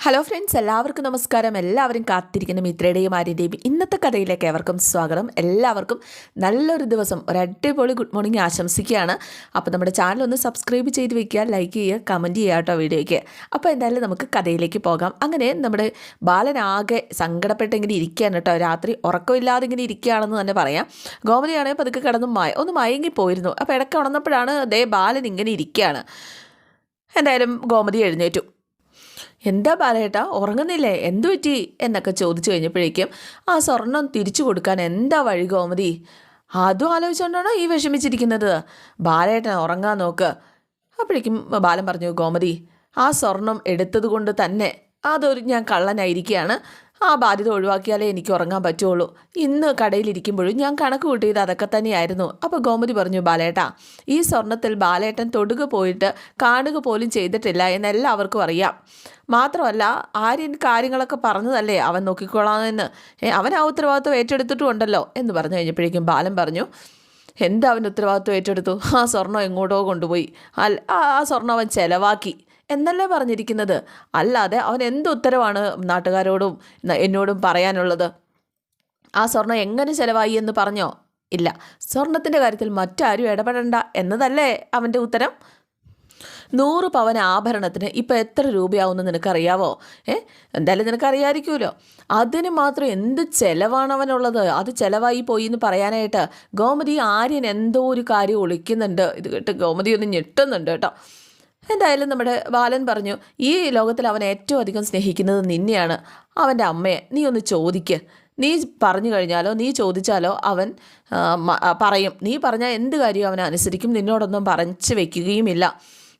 Hello friends, എല്ലാവർക്കും നമസ്കാരം. എല്ലാവരും കാത്തിരിക്കുന്ന മിത്രയുടെയും ആര്യൻ്റെയും ഇന്നത്തെ കഥയിലേക്ക് ഏവർക്കും സ്വാഗതം. എല്ലാവർക്കും നല്ലൊരു ദിവസം, ഒരു അടിപൊളി ഗുഡ് മോർണിംഗ് ആശംസിക്കുകയാണ്. അപ്പോൾ നമ്മുടെ ചാനൽ ഒന്ന് സബ്സ്ക്രൈബ് ചെയ്ത് വെക്കുക, ലൈക്ക് ചെയ്യുക, കമൻറ്റ് ചെയ്യുക കേട്ടോ വീഡിയോയ്ക്ക്. അപ്പോൾ എന്തായാലും നമുക്ക് കഥയിലേക്ക് പോകാം. അങ്ങനെ നമ്മുടെ ബാലനാകെ സങ്കടപ്പെട്ട് ഇങ്ങനെ ഇരിക്കുകയാണ് കേട്ടോ. രാത്രി ഉറക്കമില്ലാതെ ഇങ്ങനെ ഇരിക്കുകയാണെന്ന് തന്നെ പറയാം. ഗോമതിയാണെങ്കിൽ പതുക്കെ കിടന്ന് ഒന്ന് മയങ്ങിപ്പോയിരുന്നു. അപ്പോൾ ഇടയ്ക്ക് ഉണർന്നപ്പോഴാണ് ബാലൻ ഇങ്ങനെ ഇരിക്കുകയാണ്. എന്തായാലും ഗോമതി എഴുന്നേറ്റു. എന്താ ബാലേട്ടാ, ഉറങ്ങുന്നില്ലേ, എന്തു പറ്റി എന്നൊക്കെ ചോദിച്ചു കഴിഞ്ഞപ്പോഴേക്കും ആ സ്വർണം തിരിച്ചു കൊടുക്കാൻ എന്താ വഴി ഗോമതി, അതും ആലോചിച്ചുകൊണ്ടാണോ ഈ വിഷമിച്ചിരിക്കുന്നത്? ബാലേട്ടൻ ഉറങ്ങാൻ നോക്ക്. അപ്പോഴേക്കും ബാലൻ പറഞ്ഞു, ഗോമതി, ആ സ്വർണം എടുത്തത് കൊണ്ട് തന്നെ ഞാൻ കള്ളനായിരിക്കുകയാണ്. ആ ബാധ്യത ഒഴിവാക്കിയാലേ എനിക്ക് ഉറങ്ങാൻ പറ്റുള്ളൂ. ഇന്ന് കടയിലിരിക്കുമ്പോഴും ഞാൻ കണക്ക് കൂട്ടിയത് അതൊക്കെ തന്നെയായിരുന്നു. അപ്പോൾ ഗോമതി പറഞ്ഞു, ബാലേട്ടാ, ഈ സ്വർണത്തിൽ ബാലേട്ടൻ തൊടുക പോയിട്ട് കാണുക പോലും ചെയ്തിട്ടില്ല എന്ന് എല്ലാവർക്കും അറിയാം. മാത്രമല്ല ആര്യൻ കാര്യങ്ങളൊക്കെ പറഞ്ഞതല്ലേ അവൻ നോക്കിക്കോളാമെന്ന്. അവൻ ആ ഉത്തരവാദിത്വം ഏറ്റെടുത്തിട്ടുമുണ്ടല്ലോ എന്ന് പറഞ്ഞു കഴിഞ്ഞപ്പോഴേക്കും ബാലൻ പറഞ്ഞു, എന്താ അവൻ ഉത്തരവാദിത്വം ഏറ്റെടുത്തു? ആ സ്വർണം എങ്ങോട്ടോ കൊണ്ടുപോയി. ആ സ്വർണം അവൻ ചെലവാക്കി എന്നല്ലേ പറഞ്ഞിരിക്കുന്നത്. അല്ലാതെ അവൻ എന്ത് ഉത്തരവാണ് നാട്ടുകാരോടും എന്നോടും പറയാനുള്ളത്? ആ സ്വർണം എങ്ങനെ ചിലവായി എന്ന് പറഞ്ഞോ? ഇല്ല, സ്വർണത്തിൻ്റെ കാര്യത്തിൽ മറ്റാരും ഇടപെടണ്ട എന്നതല്ലേ അവൻ്റെ ഉത്തരം. 100 പവൻ ആഭരണത്തിന് ഇപ്പം എത്ര രൂപയാവുമെന്ന് നിനക്കറിയാവോ? എന്തായാലും നിനക്കറിയാമായിരിക്കുമല്ലോ. അതിന് മാത്രം എന്ത് ചിലവാണ് അവനുള്ളത്? അത് ചിലവായി പോയി എന്ന് പറയാനായിട്ട് ഗോമതി ആര്യൻ എന്തോ ഒരു കാര്യം ഒളിക്കുന്നുണ്ട്. ഇത് കേട്ട് ഗോമതി ഒന്ന് ഞെട്ടുന്നുണ്ട് കേട്ടോ. എന്തായാലും നമ്മുടെ ബാലൻ പറഞ്ഞു, ഈ ലോകത്തിൽ അവൻ ഏറ്റവും അധികം സ്നേഹിക്കുന്നത് നിന്നെയാണ്, അവൻ്റെ അമ്മയെ. നീ ഒന്ന് ചോദിക്ക്. നീ പറഞ്ഞു കഴിഞ്ഞാലോ നീ ചോദിച്ചാലോ അവൻ പറയും. നീ പറഞ്ഞാൽ എന്ത് കാര്യവും അവൻ അനുസരിക്കും. നിന്നോടൊന്നും പറഞ്ഞു വെക്കുകയുമില്ല.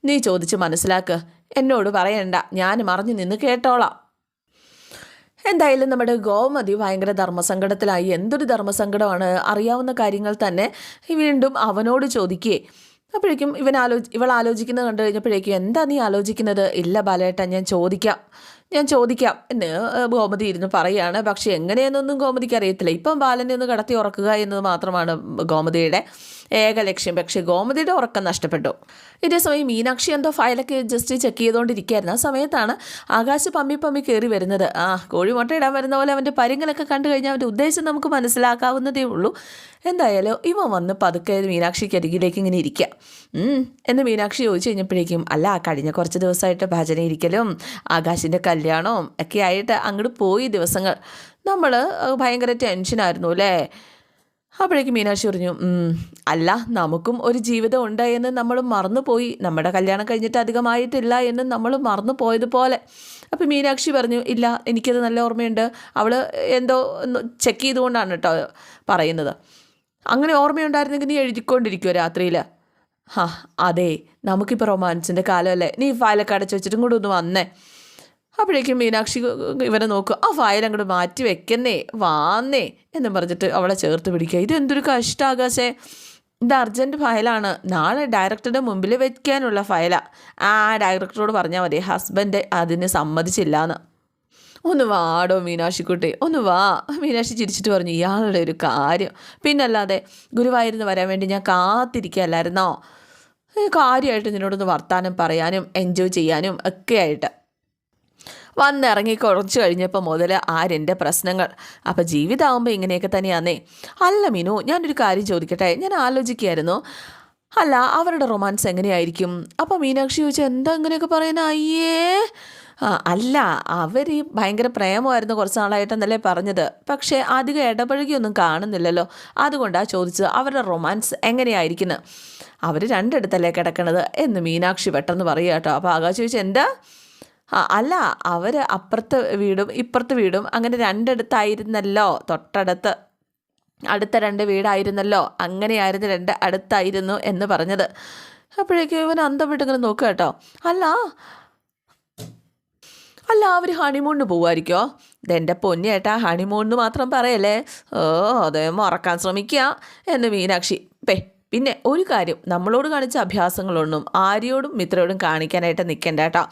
നീ ചോദിച്ച് മനസ്സിലാക്ക്. എന്നോട് പറയണ്ട, ഞാൻ മറിഞ്ഞു നിന്ന് കേട്ടോളാം. എന്തായാലും നമ്മുടെ ഗോമതി ഭയങ്കര ധർമ്മസങ്കടത്തിലായി. എന്തൊരു ധർമ്മസങ്കടമാണ്! അറിയാവുന്ന കാര്യങ്ങൾ തന്നെ വീണ്ടും അവനോട് ചോദിക്കേ. അപ്പോഴേക്കും ഇവൾ ആലോചിക്കുന്നത് കണ്ടു കഴിഞ്ഞപ്പോഴേക്കും, എന്താ നീ ആലോചിക്കുന്നത്? ഇല്ല ബാലേട്ട, ഞാൻ ചോദിക്കാം എന്ന് ഗോമതി ഇരുന്ന് പറയുകയാണ്. പക്ഷേ എങ്ങനെയെന്നൊന്നും ഗോമതിക്ക് അറിയത്തില്ല. ഇപ്പം ബാലനെ ഒന്ന് കടത്തി ഉറക്കുക എന്നത് മാത്രമാണ് ഗോമതിയുടെ ഏക ലക്ഷ്യം. പക്ഷേ ഗോമതിയുടെ ഉറക്കം നഷ്ടപ്പെട്ടു. ഇതേസമയം മീനാക്ഷി എന്തോ ഫയലൊക്കെ ജസ്റ്റ് ചെക്ക് ചെയ്തുകൊണ്ടിരിക്കുകയായിരുന്നു. ആ സമയത്താണ് ആകാശ് പമ്മി കയറി വരുന്നത്. കോഴിമുട്ട ഇടാൻ വരുന്ന പോലെ അവൻ്റെ പരിങ്ങലൊക്കെ കണ്ടു കഴിഞ്ഞാൽ അവൻ്റെ ഉദ്ദേശം നമുക്ക് മനസ്സിലാക്കാവുന്നതേ ഉള്ളൂ. എന്തായാലും ഇവൻ വന്ന് പതുക്കെ മീനാക്ഷിക്ക് അരികിലേക്ക് ഇങ്ങനെ ഇരിക്കുക. എന്ന് മീനാക്ഷി ചോദിച്ചു കഴിഞ്ഞപ്പോഴേക്കും, അല്ല, കഴിഞ്ഞ കുറച്ച് ദിവസമായിട്ട് ഭജന ഇരിക്കലും ആകാശിൻ്റെ കല്യാണവും ഒക്കെ ആയിട്ട് അങ്ങോട്ട് പോയി ദിവസങ്ങൾ. നമ്മൾ ഭയങ്കര ടെൻഷനായിരുന്നു അല്ലേ? അപ്പോഴേക്കും മീനാക്ഷി പറഞ്ഞു, അല്ല, നമുക്കും ഒരു ജീവിതം ഉണ്ട് എന്ന് നമ്മൾ മറന്നുപോയി. നമ്മുടെ കല്യാണം കഴിഞ്ഞിട്ട് അധികമായിട്ടില്ല എന്ന് നമ്മൾ മറന്നു പോയതുപോലെ. അപ്പോൾ മീനാക്ഷി പറഞ്ഞു, ഇല്ല, എനിക്കത് നല്ല ഓർമ്മയുണ്ട്. അവൾ എന്തോ ചെക്ക് ചെയ്തുകൊണ്ടാണ് കേട്ടോ പറയുന്നത്. അങ്ങനെ ഓർമ്മയുണ്ടായിരുന്നെങ്കിൽ നീ എഴുതിക്കൊണ്ടിരിക്കുമോ രാത്രിയിൽ? അതെ, നമുക്കിപ്പോൾ റൊമാൻസിൻ്റെ കാലമല്ലേ. നീ ഫയലൊക്കെ അടച്ചു വെച്ചിട്ട് ഇങ്ങോട്ട് ഒന്ന് വന്നേ. അപ്പോഴേക്കും മീനാക്ഷി ഇവനെ നോക്കുക. ആ ഫയൽ അങ്ങോട്ട് മാറ്റി വെക്കുന്നേ, വാന്നേ എന്നും പറഞ്ഞിട്ട് അവളെ ചേർത്ത് പിടിക്കുക. ഇതെന്തൊരു കഷ്ടം ആകാശേ, ഇത് അർജൻറ്റ് ഫയലാണ്, നാളെ ഡയറക്ടറുടെ മുമ്പിൽ വെക്കാനുള്ള ഫയലാണ്. ഡയറക്ടറോട് പറഞ്ഞാൽ മതി, ഹസ്ബൻഡ് അതിന് സമ്മതിച്ചില്ലാന്ന്. ഒന്ന് വാടോ മീനാക്ഷിക്കുട്ടി, ഒന്ന് വാ. മീനാക്ഷി ചിരിച്ചിട്ട് പറഞ്ഞു, ഇയാളുടെ ഒരു കാര്യം. പിന്നല്ലാതെ ഗുരുവായൂരിന്ന് വരാൻ വേണ്ടി ഞാൻ കാത്തിരിക്കുകയല്ലായിരുന്നോ? കാര്യമായിട്ട് നിന്നോടൊന്ന് വർത്താനം പറയാനും എൻജോയ് ചെയ്യാനും ഒക്കെ ആയിട്ട് വന്നിറങ്ങി കുറച്ച് കഴിഞ്ഞപ്പോൾ മുതൽ ആരെൻ്റെ പ്രശ്നങ്ങൾ. അപ്പോൾ ജീവിതമാകുമ്പോൾ ഇങ്ങനെയൊക്കെ തന്നെയാന്നേ. അല്ല മീനു, ഞാനൊരു കാര്യം ചോദിക്കട്ടെ? ഞാൻ ആലോചിക്കുകയായിരുന്നു, അല്ല, അവരുടെ റൊമാൻസ് എങ്ങനെയായിരിക്കും? അപ്പോൾ മീനാക്ഷി ചോദിച്ചാൽ, എന്താ ഇങ്ങനെയൊക്കെ പറയുന്നത്? അയ്യേ, അല്ല, അവർ ഭയങ്കര പ്രേമമായിരുന്നു കുറച്ച് നാളായിട്ടെന്നല്ലേ പറഞ്ഞത്. പക്ഷേ അധികം ഇടപഴകിയൊന്നും കാണുന്നില്ലല്ലോ. അതുകൊണ്ടാണ് ചോദിച്ചത്, അവരുടെ റൊമാൻസ് എങ്ങനെയായിരിക്കുന്നത്? അവർ രണ്ടിടത്തല്ലേ കിടക്കണത് എന്ന് മീനാക്ഷി പെട്ടെന്ന് പറയുക കേട്ടോ. അപ്പോൾ ആകാശ് ചോദിച്ചാൽ, എന്താ? അല്ല, അവർ അപ്പുറത്തെ വീടും ഇപ്പുറത്തെ വീടും അങ്ങനെ രണ്ടിടത്തായിരുന്നല്ലോ, തൊട്ടടുത്ത് അടുത്ത 2 വീടായിരുന്നല്ലോ, അങ്ങനെയായിരുന്നു, 2 അടുത്തായിരുന്നു എന്ന് പറഞ്ഞത്. അപ്പോഴേക്കും ഇവൻ അന്തം വിട്ടിങ്ങനെ നോക്കുക കേട്ടോ. അല്ല, അവർ ഹണിമൂണിന് പോകുമായിരിക്കുമോ? ഇതെൻ്റെ പൊന്നേട്ടാ, ഹണിമൂണിന് മാത്രം പറയല്ലേ. അതേ മറക്കാൻ ശ്രമിക്കുക എന്ന് മീനാക്ഷി. പിന്നെ ഒരു കാര്യം, നമ്മളോട് കാണിച്ച അഭ്യാസങ്ങളൊന്നും ആര്യോടും മിത്രയോടും കാണിക്കാനായിട്ട് നിൽക്കണ്ട കേട്ടോ.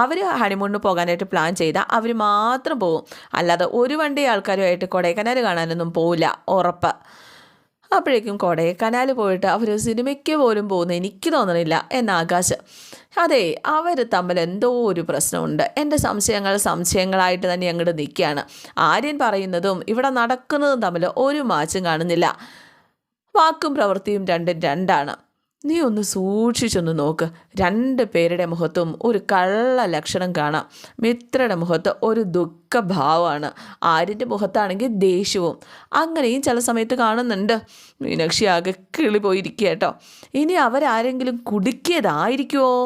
അവർ ഹണിമൂണിന് പോകാനായിട്ട് പ്ലാൻ ചെയ്താൽ അവർ മാത്രം പോകും. അല്ലാതെ ഒരു വണ്ടി ആൾക്കാരുമായിട്ട് കൊടൈക്കനാൽ കാണാനൊന്നും പോവില്ല, ഉറപ്പ്. അപ്പോഴേക്കും കൊടൈക്കനാൽ പോയിട്ട് അവർ സിനിമയ്ക്ക് പോലും പോകുന്ന എനിക്ക് തോന്നണില്ല എന്ന് ആകാശ്. അതെ, അവർ തമ്മിൽ എന്തോ ഒരു പ്രശ്നമുണ്ട്. എൻ്റെ സംശയങ്ങളായിട്ട് തന്നെ അങ്ങോട്ട് നിൽക്കുകയാണ്. ആര്യൻ പറയുന്നതും ഇവിടെ നടക്കുന്നതും തമ്മിൽ ഒരു മാച്ചും കാണുന്നില്ല. വാക്കും പ്രവൃത്തിയും രണ്ടും രണ്ടാണ്. നീ ഒന്ന് സൂക്ഷിച്ചൊന്ന് നോക്ക്. 2 പേരുടെ മുഖത്തും ഒരു കള്ള ലക്ഷണം കാണാം. മിത്രയുടെ മുഖത്ത് ഒരു ദുഃഖഭാവമാണ്, ആര്യൻ്റെ മുഖത്താണെങ്കിൽ ദേഷ്യവും. അങ്ങനെയും ചില സമയത്ത് കാണുന്നുണ്ട്. മീനാക്ഷി ആകെ കിളി പോയിരിക്കുക കേട്ടോ. ഇനി അവരാരെങ്കിലും കുടുക്കിയതായിരിക്കുമോ?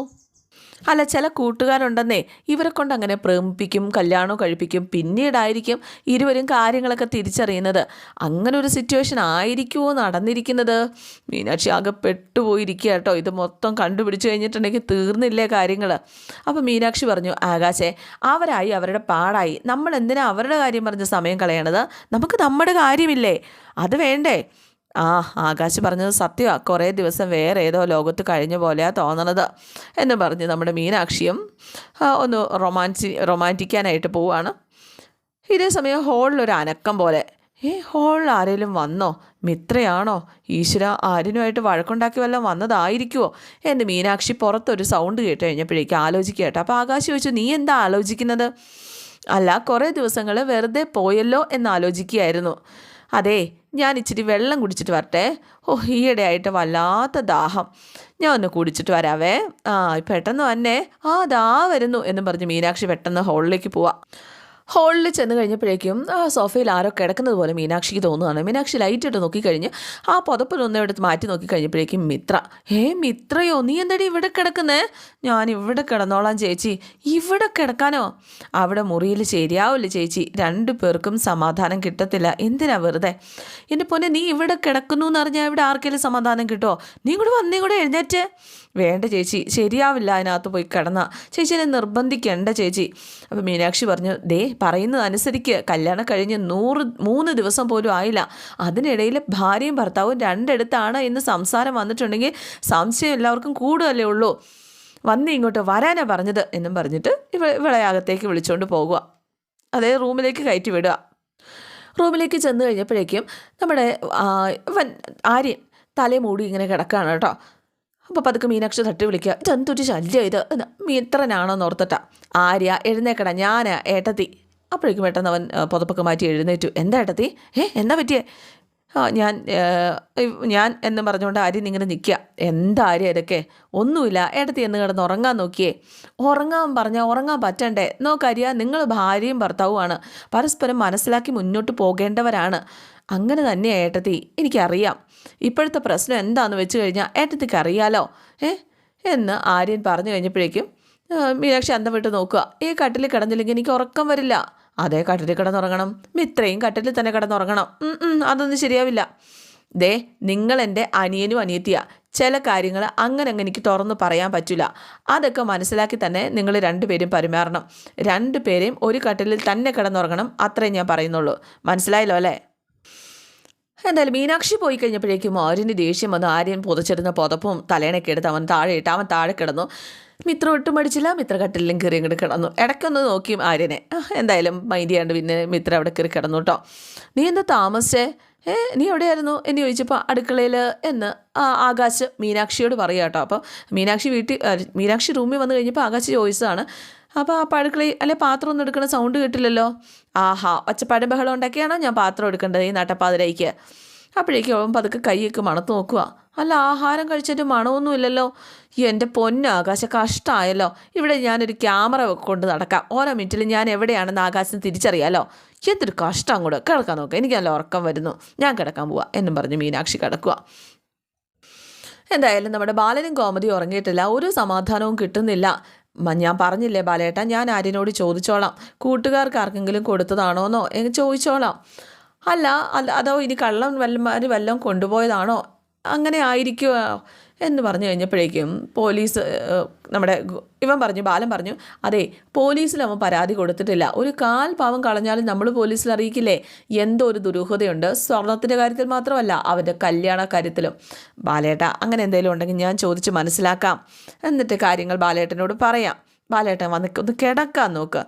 അല്ല, ചില കൂട്ടുകാരുണ്ടെന്നേ, ഇവരെ കൊണ്ട് അങ്ങനെ പ്രേമിപ്പിക്കും, കല്യാണം കഴിപ്പിക്കും. പിന്നീടായിരിക്കും ഇരുവരും കാര്യങ്ങളൊക്കെ തിരിച്ചറിയുന്നത്. അങ്ങനെ ഒരു സിറ്റുവേഷൻ ആയിരിക്കുമോ നടന്നിരിക്കുന്നത്? മീനാക്ഷി ആകെ പെട്ടുപോയിരിക്കുക കേട്ടോ. ഇത് മൊത്തം കണ്ടുപിടിച്ച് കഴിഞ്ഞിട്ടുണ്ടെങ്കിൽ തീർന്നില്ലേ കാര്യങ്ങൾ. അപ്പോൾ മീനാക്ഷി പറഞ്ഞു, ആകാശേ, അവരായി അവരുടെ പാടായി. നമ്മൾ എന്തിനാ അവരുടെ കാര്യം പറഞ്ഞ് സമയം കളയണത്? നമുക്ക് നമ്മുടെ കാര്യമില്ലേ, അത് വേണ്ടേ? ആകാശ് പറഞ്ഞത് സത്യമാണ്. കുറേ ദിവസം വേറെ ഏതോ ലോകത്ത് കഴിഞ്ഞ പോലെയാണ് തോന്നണത് എന്ന് പറഞ്ഞ് നമ്മുടെ മീനാക്ഷിയും ഒന്ന് റൊമാൻറ്റിക്കാനായിട്ട് പോവുകയാണ്. ഇതേ സമയം ഹോളിലൊരു അനക്കം പോലെ. ഹോളിൽ ആരെങ്കിലും വന്നോ? മിത്രയാണോ? ഈശ്വര, ആര്യനുമായിട്ട് വഴക്കുണ്ടാക്കി വല്ലതും വന്നതായിരിക്കുമോ എന്ന് മീനാക്ഷി പുറത്തൊരു സൗണ്ട് കേട്ട് കഴിഞ്ഞപ്പോഴേക്കും ആലോചിക്കുക കേട്ടോ. അപ്പോൾ ആകാശ് ചോദിച്ചു, നീ എന്താ ആലോചിക്കുന്നത്? അല്ല, കുറേ ദിവസങ്ങൾ വെറുതെ പോയല്ലോ എന്നാലോചിക്കുകയായിരുന്നു. അതെ, ഞാൻ ഇച്ചിരി വെള്ളം കുടിച്ചിട്ട് വരട്ടെ. ഈയിടെയായിട്ട് വല്ലാത്ത ദാഹം. ഞാൻ ഒന്ന് കുടിച്ചിട്ട് വരാവേ. പെട്ടെന്ന് വന്നേ. ദാ വരുന്നു എന്നും പറഞ്ഞ് മീനാക്ഷി പെട്ടെന്ന് ഹോളിലേക്ക് പോവാം. ഹോളിൽ ചെന്ന് കഴിഞ്ഞപ്പോഴേക്കും സോഫയിൽ ആരോ കിടക്കുന്നത് പോലെ മീനാക്ഷിക്ക് തോന്നുകയാണ്. മീനാക്ഷി ലൈറ്റിട്ട് നോക്കിക്കഴിഞ്ഞ് ആ പുതപ്പിലൊന്നും എടുത്ത് മാറ്റി നോക്കിക്കഴിഞ്ഞപ്പോഴേക്കും മിത്ര. മിത്രയോ, നീ എന്താടി ഇവിടെ കിടക്കുന്നേ? ഞാൻ ഇവിടെ കിടന്നോളാം ചേച്ചി. ഇവിടെ കിടക്കാനോ? അവിടെ മുറിയിൽ ശരിയാവില്ല ചേച്ചി. 2 പേർക്കും സമാധാനം കിട്ടത്തില്ല. എന്തിനാ വെറുതെ? എൻ്റെ പൊന്നെ, നീ ഇവിടെ കിടക്കുന്നു എന്ന് അറിഞ്ഞാൽ ഇവിടെ ആർക്കെങ്കിലും സമാധാനം കിട്ടുമോ? നീ കൂടെ വന്നേ, കൂടെ എഴുന്നേറ്റ്. വേണ്ട ചേച്ചി, ശരിയാവില്ല അതിനകത്ത് പോയി കിടന്ന. ചേച്ചിനെ നിർബന്ധിക്കേണ്ട ചേച്ചി. അപ്പോൾ മീനാക്ഷി പറഞ്ഞു, ദേ പറയുന്നത് അനുസരിക്ക്. കല്യാണം കഴിഞ്ഞ് 3 ദിവസം പോലും ആയില്ല. അതിനിടയിൽ ഭാര്യയും ഭർത്താവും 2 ഇടത്താണ് എന്ന് സംസാരം വന്നിട്ടുണ്ടെങ്കിൽ സംശയം എല്ലാവർക്കും കൂടുതലേ ഉള്ളൂ. വന്ന് ഇങ്ങോട്ട് വരാനാ പറഞ്ഞത് എന്നും പറഞ്ഞിട്ട് ഇവളെ അകത്തേക്ക് വിളിച്ചുകൊണ്ട് പോകുക. അതേ റൂമിലേക്ക് കയറ്റി വിടുക. റൂമിലേക്ക് ചെന്ന് കഴിഞ്ഞപ്പോഴേക്കും നമ്മുടെ ആര്യൻ തലേ മൂടി ഇങ്ങനെ കിടക്കുകയാണ് കേട്ടോ. അപ്പോൾ പതുക്കെ മീനാക്ഷി തട്ടി വിളിക്കുക, ഇതെന്തൊരു ശല്യം ഇത്, മിത്രനാണോന്ന് ഓർത്തിട്ടാ. ആര്യ, എഴുന്നേക്കട, ഞാനാ ഏട്ടത്തി. അപ്പോഴേക്കും പെട്ടെന്ന് അവൻ പുതപ്പൊക്കെ മാറ്റി എഴുന്നേറ്റു. എന്താ ഏട്ടത്തി? എന്താ പറ്റിയേ? ഞാൻ എന്നും പറഞ്ഞുകൊണ്ട് ആര്യൻ ഇങ്ങനെ നിൽക്കുക. എന്താ ആര്യ ഇതൊക്കെ? ഒന്നുമില്ല ഏട്ടത്തി, എന്ന് കിടന്ന് ഉറങ്ങാൻ നോക്കിയേ. ഉറങ്ങാൻ പറഞ്ഞാൽ ഉറങ്ങാൻ പറ്റണ്ടേ? നോക്കാര്യ, നിങ്ങൾ ഭാര്യയും ഭർത്താവുമാണ്. പരസ്പരം മനസ്സിലാക്കി മുന്നോട്ട് പോകേണ്ടവരാണ്. അങ്ങനെ തന്നെയാണ് ഏട്ടത്തി, എനിക്കറിയാം. ഇപ്പോഴത്തെ പ്രശ്നം എന്താണെന്ന് വെച്ച് കഴിഞ്ഞാൽ ഏട്ടത്തിക്ക് അറിയാലോ എന്ന് ആര്യൻ പറഞ്ഞു കഴിഞ്ഞപ്പോഴേക്കും മീനാക്ഷി അന്തം വിട്ട് നോക്കുക. ഈ കട്ടിൽ കിടന്നില്ലെങ്കിൽ എനിക്ക് ഉറക്കം വരില്ല. അതേ, കട്ടിൽ കിടന്നുറങ്ങണം. മിത്രയും കട്ടിലിൽ തന്നെ കിടന്നുറങ്ങണം. അതൊന്നും ശരിയാവില്ല. ദേ, നിങ്ങൾ എൻ്റെ അനിയനും അനിയത്തിയാ. ചില കാര്യങ്ങൾ അങ്ങനെ എനിക്ക് തുറന്ന് പറയാൻ പറ്റില്ല. അതൊക്കെ മനസ്സിലാക്കി തന്നെ നിങ്ങൾ 2 പേരും പെരുമാറണം. 2 പേരെയും ഒരു കട്ടിലിൽ തന്നെ കിടന്നുറങ്ങണം. അത്രയും ഞാൻ പറയുന്നുള്ളൂ. മനസ്സിലായല്ലോ അല്ലേ? എന്തായാലും മീനാക്ഷി പോയി കഴിഞ്ഞപ്പോഴേക്കും ആര്യന് ദേഷ്യം വന്ന് ആര്യൻ പുതച്ചിരുന്ന പുതപ്പും തലേണയൊക്കെ എടുത്ത് അവൻ താഴെ ഇട്ട് അവൻ താഴെ കിടന്നു. മിത്ര ഒട്ടും പഠിച്ചില്ല. മിത്ര കട്ടിലും കയറി ഇങ്ങോട്ട് കിടന്നു. ഇടയ്ക്കൊന്ന് നോക്കിയും ആര്യനെ. എന്തായാലും മൈൻഡ് ചെയ്യാണ്ട് പിന്നെ മിത്ര അവിടെ കയറി കിടന്നു കേട്ടോ. നീ എന്താ താമസിച്ചേ? നീ എവിടെയായിരുന്നു എന്ന് ചോദിച്ചപ്പോൾ അടുക്കളയിൽ എന്ന് ആകാശ് മീനാക്ഷിയോട് പറയുക കേട്ടോ. അപ്പോൾ മീനാക്ഷി റൂമിൽ വന്നു കഴിഞ്ഞപ്പോൾ ആകാശ് ചോദിച്ചതാണ്. അപ്പോൾ ആ അടുക്കളയിൽ അല്ലെ പാത്രം ഒന്നും എടുക്കണ സൗണ്ട് കേട്ടില്ലല്ലോ. ഒച്ചപ്പാടും ബഹളം ഉണ്ടാക്കിയാണോ ഞാൻ പാത്രം എടുക്കേണ്ടത് ഈ നട്ടപ്പാതിരയ്ക്ക്? അപ്പോഴേക്കും അവൻ പതുക്കെ കൈയൊക്കെ മണത്ത് നോക്കുക. അല്ല, ആഹാരം കഴിച്ചിട്ട് മണമൊന്നുമില്ലല്ലോ. എൻ്റെ പൊന്ന് ആകാശ, കഷ്ടമായല്ലോ. ഇവിടെ ഞാനൊരു ക്യാമറ കൊണ്ട് നടക്കാം. ഓരോ മിനിറ്റിൽ ഞാൻ എവിടെയാണെന്ന് ആകാശത്തിന് തിരിച്ചറിയാലോ. എന്തൊരു കഷ്ടം. അങ്ങോട്ട് കിടക്കാൻ നോക്കുക. എനിക്ക് നല്ല ഉറക്കം വരുന്നു, ഞാൻ കിടക്കാൻ പോവാ എന്നും പറഞ്ഞ് മീനാക്ഷി കിടക്കുക. എന്തായാലും നമ്മുടെ ബാലനും കോമഡി ഉറങ്ങിയിട്ടില്ല. ഒരു സമാധാനവും കിട്ടുന്നില്ല. ഞാൻ പറഞ്ഞില്ലേ ബാലേട്ട, ഞാൻ ആര്യനോട് ചോദിച്ചോളാം, കൂട്ടുകാർക്ക് ആർക്കെങ്കിലും കൊടുത്തതാണോന്നോ എന്ന് ചോദിച്ചോളാം. അല്ല അതോ ഇനി കള്ളം വല്ലതും കൊണ്ടുപോയതാണോ, അങ്ങനെ ആയിരിക്കുമോ എന്ന് പറഞ്ഞു കഴിഞ്ഞപ്പോഴേക്കും പോലീസ് ബാലൻ പറഞ്ഞു, അതെ, പോലീസിൽ അവൻ പരാതി കൊടുത്തിട്ടില്ല. ഒരു കാൽ പാവം കളഞ്ഞാലും നമ്മൾ പോലീസിൽ അറിയിക്കില്ലേ? എന്തോ ഒരു ദുരൂഹതയുണ്ട്. സ്വർണത്തിൻ്റെ കാര്യത്തിൽ മാത്രമല്ല, അവൻ്റെ കല്യാണ കാര്യത്തിലും. ബാലേട്ട, അങ്ങനെ എന്തെങ്കിലും ഉണ്ടെങ്കിൽ ഞാൻ ചോദിച്ച് മനസ്സിലാക്കാം. എന്നിട്ട് കാര്യങ്ങൾ ബാലേട്ടനോട് പറയാം. ബാലേട്ടൻ ഒന്ന് കിടക്കാൻ നോക്കുക.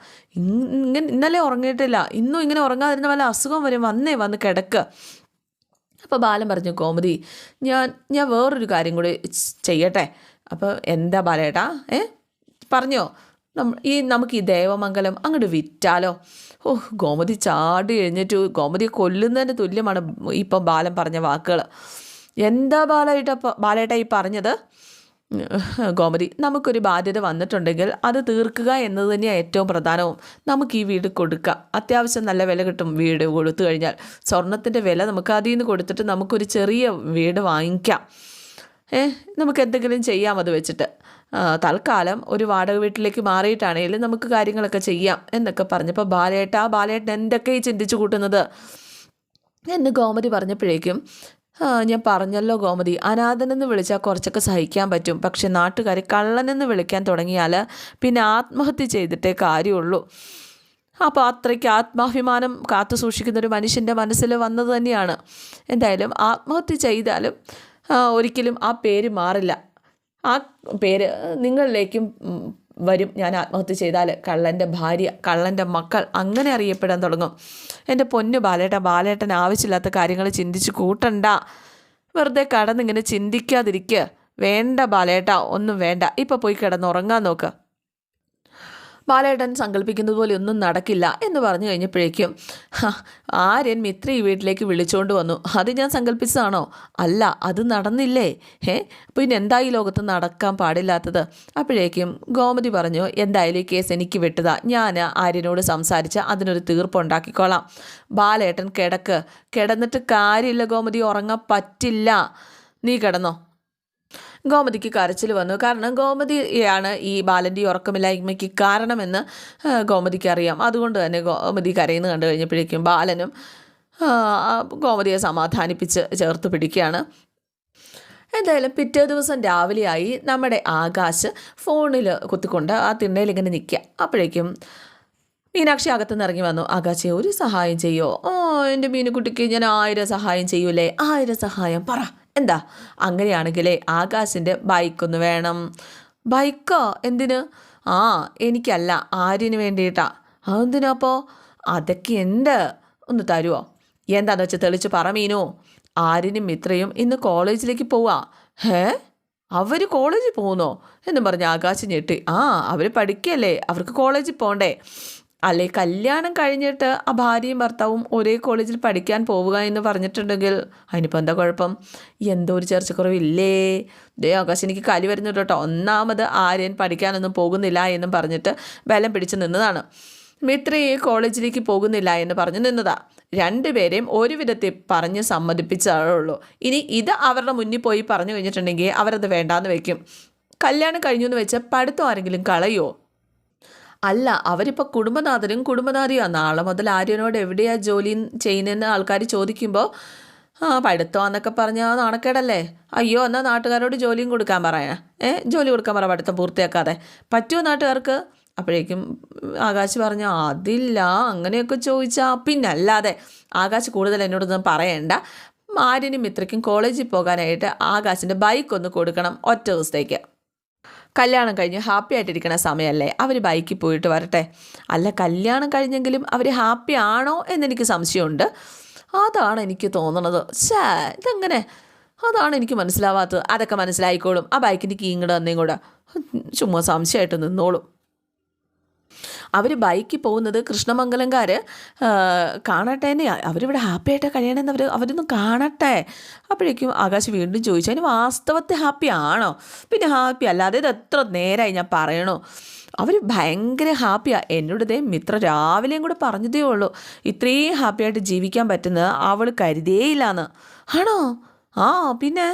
ഇന്നലെ ഉറങ്ങിയിട്ടില്ല. ഇന്നും ഇങ്ങനെ ഉറങ്ങാതിരുന്ന വല്ല അസുഖം വരും. വന്ന് കിടക്കുക. അപ്പോൾ ബാലൻ പറഞ്ഞു, ഗോമതി ഞാൻ ഞാൻ വേറൊരു കാര്യം കൂടി ചെയ്യട്ടെ. അപ്പോൾ എന്താ ബാലേട്ടാ? പറഞ്ഞോ. നമുക്ക് ഈ ദേവമംഗലം അങ്ങോട്ട് വിറ്റാലോ? ഗോമതി ചാടി എഴുന്നേറ്റു. ഗോമതിയെ കൊല്ലുന്നതിന് തുല്യമാണ് ഇപ്പം ബാലൻ പറഞ്ഞ വാക്കുകൾ. എന്താ ബാലേട്ട ഈ പറഞ്ഞത്? ഗോമതി, നമുക്കൊരു ബാധ്യത വന്നിട്ടുണ്ടെങ്കിൽ അത് തീർക്കുക എന്നത് തന്നെയാണ് ഏറ്റവും പ്രധാനവും. നമുക്ക് ഈ വീട് കൊടുക്കാം. അത്യാവശ്യം നല്ല വില കിട്ടും വീട് കൊടുത്തു കഴിഞ്ഞാൽ. സ്വർണത്തിൻ്റെ വില നമുക്ക് അതിൽ നിന്ന് കൊടുത്തിട്ട് നമുക്കൊരു ചെറിയ വീട് വാങ്ങിക്കാം. നമുക്ക് എന്തെങ്കിലും ചെയ്യാം അത് വെച്ചിട്ട്. തൽക്കാലം ഒരു വാടക വീട്ടിലേക്ക് മാറിയിട്ടാണെങ്കിലും നമുക്ക് കാര്യങ്ങളൊക്കെ ചെയ്യാം എന്നൊക്കെ പറഞ്ഞപ്പോൾ ബാലേട്ടൻ എന്തൊക്കെ ഈ ചിന്തിച്ചു കൂട്ടുന്നത് എന്ന് ഗോമതി പറഞ്ഞപ്പോഴേക്കും, ഞാൻ പറഞ്ഞല്ലോ ഗോമതി, അനാഥനെന്ന് വിളിച്ചാൽ കുറച്ചൊക്കെ സഹിക്കാൻ പറ്റും. പക്ഷെ നാട്ടുകാർ കള്ളനെന്ന് വിളിക്കാൻ തുടങ്ങിയാൽ പിന്നെ ആത്മഹത്യ ചെയ്തിട്ടേ കാര്യമുള്ളൂ. അപ്പോൾ അത്രയ്ക്ക് ആത്മാഭിമാനം കാത്തു സൂക്ഷിക്കുന്നൊരു മനുഷ്യൻ്റെ മനസ്സിൽ വന്നത് തന്നെയാണ്. എന്തായാലും ആത്മഹത്യ ചെയ്താലും ഒരിക്കലും ആ പേര് മാറില്ല. ആ പേര് നിങ്ങളിലേക്കും വരും. ഞാൻ ആത്മഹത്യ ചെയ്താൽ കള്ളൻ്റെ ഭാര്യ, കള്ളൻ്റെ മക്കൾ അങ്ങനെ അറിയപ്പെടാൻ തുടങ്ങും. എൻ്റെ പൊന്നു ബാലേട്ടൻ ആവശ്യമില്ലാത്ത കാര്യങ്ങൾ ചിന്തിച്ച് കൂട്ടണ്ട. വെറുതെ കടന്നിങ്ങനെ ചിന്തിക്കാതിരിക്കുക. വേണ്ട ബാലേട്ട, ഒന്നും വേണ്ട. ഇപ്പോൾ പോയി കിടന്നുറങ്ങാൻ നോക്ക്. ബാലേട്ടൻ സങ്കല്പിക്കുന്നത് പോലെ ഒന്നും നടക്കില്ല എന്ന് പറഞ്ഞു കഴിഞ്ഞപ്പോഴേക്കും ആര്യൻ മിത്ര ഈ വീട്ടിലേക്ക് വിളിച്ചുകൊണ്ട് വന്നു. അത് ഞാൻ സങ്കല്പിച്ചതാണോ? അല്ല, അത് നടന്നില്ലേ? പിന്നെ എന്താ ഈ ലോകത്ത് നടക്കാൻ പാടില്ലാത്തത്? അപ്പോഴേക്കും ഗോമതി പറഞ്ഞു, എന്തായാലും ഈ കേസ് എനിക്ക് വിട്ടതാ. ഞാൻ ആര്യനോട് സംസാരിച്ച് അതിനൊരു തീർപ്പുണ്ടാക്കിക്കോളാം. ബാലേട്ടൻ കിടന്നിട്ട് കാര്യമില്ല ഗോമതി, ഉറങ്ങാൻ പറ്റില്ല. നീ കിടന്നോ. ഗോമതിക്ക് കരച്ചിൽ വന്നു. കാരണം ഗോമതിയാണ് ഈ ബാലൻ്റെ ഉറക്കമില്ലായ്മയ്ക്ക് കാരണമെന്ന് ഗോമതിക്ക് അറിയാം. അതുകൊണ്ട് തന്നെ ഗോമതി കരയുന്നു കണ്ടു കഴിഞ്ഞപ്പോഴേക്കും ബാലനും ഗോമതിയെ സമാധാനിപ്പിച്ച് ചേർത്ത് പിടിക്കുകയാണ്. എന്തായാലും പിറ്റേ ദിവസം രാവിലെയായി. നമ്മുടെ ആകാശ് ഫോണിൽ കുത്തിക്കൊണ്ട് ആ തിണ്ണയിൽ ഇങ്ങനെ നിൽക്കുക. അപ്പോഴേക്കും മീനാക്ഷി അകത്തുനിന്ന് ഇറങ്ങി വന്നു. ആകാശെ, ഒരു സഹായം ചെയ്യോ? എൻ്റെ മീനുകുട്ടിക്ക് ഞാൻ 1000 സഹായം ചെയ്യൂലേ? 1000 സഹായം പറ, എന്താ? അങ്ങനെയാണെങ്കിലേ ആകാശിൻ്റെ ബൈക്കൊന്ന് വേണം. ബൈക്കോ? എന്തിന്? എനിക്കല്ല, ആര്യന് വേണ്ടിയിട്ടാ. അതെന്തിനാപ്പോൾ? അതൊക്കെ ഉണ്ട്, ഒന്ന് തരുമോ? എന്താണെന്ന് വെച്ചാൽ തെളിച്ച് പറ മീനു. ആര്യനും മിത്രയും ഇന്ന് കോളേജിലേക്ക് പോവാ. അവർ കോളേജിൽ പോകുന്നോ എന്നും പറഞ്ഞ് ആകാശ് ഞെട്ടി. അവർ പഠിക്കുകയല്ലേ, അവർക്ക് കോളേജിൽ പോകണ്ടേ? അല്ലെ, കല്യാണം കഴിഞ്ഞിട്ട് ആ ഭാര്യയും ഭർത്താവും ഒരേ കോളേജിൽ പഠിക്കാൻ പോവുക എന്ന് പറഞ്ഞിട്ടുണ്ടെങ്കിൽ അതിനിപ്പോൾ എന്താ കുഴപ്പം? എന്തോ ഒരു ചർച്ചക്കുറവില്ലേ? ആകാശ് എനിക്ക് കലി വരുന്നുണ്ട് കേട്ടോ. ഒന്നാമത് ആര്യൻ പഠിക്കാനൊന്നും പോകുന്നില്ല എന്നും പറഞ്ഞിട്ട് ബലം പിടിച്ച് നിന്നതാണ്. മിത്രയെ കോളേജിലേക്ക് പോകുന്നില്ല എന്ന് പറഞ്ഞു നിന്നതാ. രണ്ടുപേരെയും ഒരു വിധത്തിൽ പറഞ്ഞ് സമ്മതിപ്പിച്ചുള്ളൂ. ഇനി ഇത് അവരുടെ മുന്നിൽ പോയി പറഞ്ഞു കഴിഞ്ഞിട്ടുണ്ടെങ്കിൽ അവരത് വേണ്ടാന്ന് വെക്കും. കല്യാണം കഴിഞ്ഞു എന്ന് വെച്ചാൽ പഠിത്തം ആരെങ്കിലും കളയോ? അല്ല, അവരിപ്പോൾ കുടുംബനാഥനും കുടുംബനാഥിയാണ്. നാളെ മുതൽ ആര്യനോട് എവിടെയാണ് ജോലി ചെയ്യുന്നതെന്ന് ആൾക്കാർ ചോദിക്കുമ്പോൾ പഠിത്തമാണെന്നൊക്കെ പറഞ്ഞാൽ നാണക്കേടല്ലേ? അയ്യോ, എന്നാൽ നാട്ടുകാരോട് ജോലിയും കൊടുക്കാൻ പറയാം. ജോലി കൊടുക്കാൻ പറ, പഠിത്തം പൂർത്തിയാക്കാതെ. പറ്റുമോ നാട്ടുകാർക്ക്? അപ്പോഴേക്കും ആകാശ് പറഞ്ഞു, അതില്ല. അങ്ങനെയൊക്കെ ചോദിച്ചാൽ പിന്നല്ലാതെ. ആകാശ് കൂടുതൽ എന്നോടൊന്നും പറയണ്ട. ആര്യനും മിത്രയ്ക്കും കോളേജിൽ പോകാനായിട്ട് ആകാശിൻ്റെ ബൈക്ക് ഒന്ന് കൊടുക്കണം ഒറ്റ ദിവസത്തേക്ക്. കല്യാണം കഴിഞ്ഞ് ഹാപ്പി ആയിട്ടിരിക്കണ സമയമല്ലേ, അവർ ബൈക്കിൽ പോയിട്ട് വരട്ടെ. അല്ല, കല്യാണം കഴിഞ്ഞെങ്കിലും അവർ ഹാപ്പി ആണോ എന്നെനിക്ക് സംശയമുണ്ട്. അതാണ് എനിക്ക് തോന്നണത്. ഇതെങ്ങനെ? അതാണ് എനിക്ക് മനസ്സിലാവാത്തത്. അതൊക്കെ മനസ്സിലായിക്കോളും. ആ ബൈക്കിൻ്റെ കീ ഇങ്ങോട്ട് തന്നേം കൂടെ. ചുമ്മാ സംശയമായിട്ട് നിന്നോളും. അവർ ബൈക്കിൽ പോകുന്നത് കൃഷ്ണമംഗലംകാർ കാണട്ടെ തന്നെ. അവരിവിടെ ഹാപ്പി ആയിട്ട് കഴിയണമെന്ന് അവരൊന്നും കാണട്ടെ. അപ്പോഴേക്കും ആകാശ് വീണ്ടും ചോദിച്ചു, അതിന് വാസ്തവത്തിൽ ഹാപ്പി ആണോ? പിന്നെ ഹാപ്പി അല്ലാതെ ഇത് എത്ര നേരമായി ഞാൻ പറയണോ? അവർ ഭയങ്കര ഹാപ്പിയാണ്. എന്നോട് മിത്ര രാവിലെയും കൂടെ പറഞ്ഞതേ ഉള്ളൂ, ഇത്രയും ഹാപ്പിയായിട്ട് ജീവിക്കാൻ പറ്റുന്നത് അവൾ കരുതേയില്ലാന്ന്. ആണോ? പിന്നെ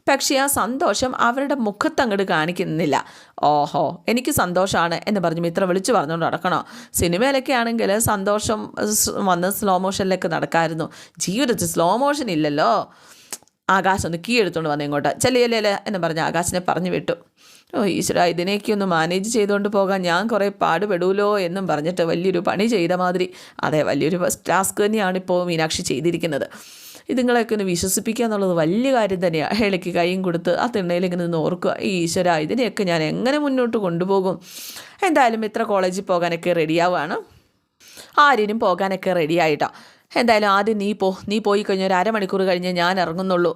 പക്ഷേ ആ സന്തോഷം അവരുടെ മുഖത്തങ്ങോട്ട് കാണിക്കുന്നില്ല. ഓഹോ, എനിക്ക് സന്തോഷമാണ് എന്ന് പറഞ്ഞ് മിത്ര വിളിച്ചു പറഞ്ഞുകൊണ്ട് നടക്കണോ? സിനിമയിലൊക്കെ ആണെങ്കിൽ സന്തോഷം വന്ന് സ്ലോ മോഷനിലേക്ക് നടക്കാമായിരുന്നു. ജീവിതത്തിൽ സ്ലോ മോഷൻ ഇല്ലല്ലോ. ആകാശ് ഒന്ന് കീ എടുത്തുകൊണ്ട് വന്നു ഇങ്ങോട്ട്. ചെല്ലിയല്ലേ എന്ന് പറഞ്ഞ് ആകാശിനെ പറഞ്ഞു വിട്ടു. ഈശ്വര, ഇതിനേക്ക് ഒന്ന് മാനേജ് ചെയ്തുകൊണ്ട് പോകാൻ ഞാൻ കുറേ പാടുപെടുമല്ലോ എന്നും പറഞ്ഞിട്ട് വലിയൊരു പണി ചെയ്ത മാതിരി. അതെ, വലിയൊരു ടാസ്ക് തന്നെയാണ് ഇപ്പോൾ മീനാക്ഷി ചെയ്തിരിക്കുന്നത്. ഇതുങ്ങളെയൊക്കെ ഒന്ന് വിശ്വസിപ്പിക്കുക എന്നുള്ളത് വലിയ കാര്യം തന്നെയാണ്. ഇളയ്ക്ക് കൈയും കൊടുത്ത് ആ തിണ്ണയിലിങ്ങനെ നിന്ന് ഓർക്കുക, ഈശ്വര, ഇതിനെയൊക്കെ ഞാൻ എങ്ങനെ മുന്നോട്ട് കൊണ്ടുപോകും? എന്തായാലും ഇത്ര കോളേജിൽ പോകാനൊക്കെ റെഡിയാവുകയാണ്. ആര്യനും പോകാനൊക്കെ റെഡിയായിട്ടോ. എന്തായാലും ആദ്യം നീ പോയി കഴിഞ്ഞ് ഒരു അരമണിക്കൂർ കഴിഞ്ഞ് ഞാൻ ഇറങ്ങുന്നുള്ളൂ.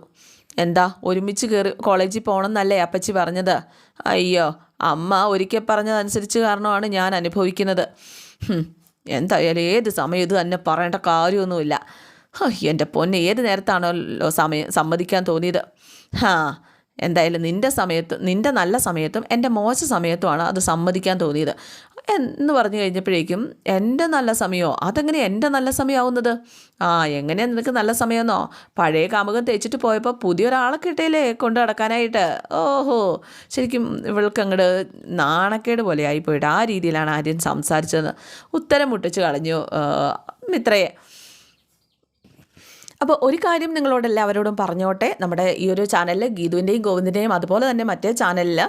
എന്താ ഒരുമിച്ച് കയറി കോളേജിൽ പോകണമെന്നല്ലേ അപ്പച്ചി പറഞ്ഞത്? അയ്യോ, അമ്മ ഒരിക്കൽ പറഞ്ഞതനുസരിച്ച് കാരണമാണ് ഞാൻ അനുഭവിക്കുന്നത്. എന്തായാലും ഏത് സമയം ഇത് തന്നെ പറയേണ്ട കാര്യമൊന്നുമില്ല. എൻ്റെ പൊന്നെ, ഏത് നേരത്താണല്ലോ സമ്മതിക്കാൻ തോന്നിയത്. എന്തായാലും നിൻ്റെ നല്ല സമയത്തും എൻ്റെ മോശ സമയത്തുമാണ് അത് സമ്മതിക്കാൻ തോന്നിയത് എന്ന് പറഞ്ഞു കഴിഞ്ഞപ്പോഴേക്കും, എൻ്റെ നല്ല സമയമോ? അതെങ്ങനെ എൻ്റെ നല്ല സമയമാവുന്നത്? എങ്ങനെയാണ് നിനക്ക് നല്ല സമയമെന്നോ? പഴയ കാമുകം തേച്ചിട്ട് പോയപ്പോൾ പുതിയൊരാളെ കിട്ടിയില്ലേ കൊണ്ട് നടക്കാനായിട്ട്? ഓഹോ, ശരിക്കും ഇവൾക്ക് അങ്ങോട്ട് നാണക്കേട് പോലെ ആയിപ്പോയിട്ട് ആ രീതിയിലാണ് ആര്യൻ സംസാരിച്ചതെന്ന് ഉത്തരം മുട്ടിച്ച് കളഞ്ഞു മിത്രയെ. അപ്പോൾ ഒരു കാര്യം നിങ്ങളോട് എല്ലാവരോടും പറഞ്ഞോട്ടെ, നമ്മുടെ ഈ ഒരു ചാനലിൽ ഗീതുവിൻ്റെയും ഗോവിന്ദിൻ്റെയും അതുപോലെ തന്നെ മറ്റേ ചാനലിൽ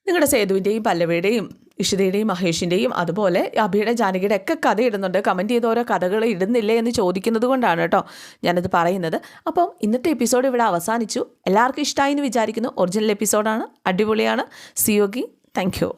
നിങ്ങളുടെ സേതുവിൻ്റെയും പല്ലവിയുടെയും ഇഷിതയുടെയും മഹേഷിൻ്റെയും അതുപോലെ അഭിയുടെ ജാനകിയുടെ ഒക്കെ കഥ ഇടുന്നുണ്ട്. കമൻറ്റ് ചെയ്ത് ഓരോ കഥകൾ ഇടുന്നില്ലേ എന്ന് ചോദിക്കുന്നത് കൊണ്ടാണ് കേട്ടോ ഞാനത് പറയുന്നത്. അപ്പം ഇന്നത്തെ എപ്പിസോഡ് ഇവിടെ അവസാനിച്ചു. എല്ലാവർക്കും ഇഷ്ടമായി എന്ന് വിചാരിക്കുന്നു. ഒറിജിനൽ എപ്പിസോഡാണ്, അടിപൊളിയാണ്. സിയോഗി, താങ്ക് യു.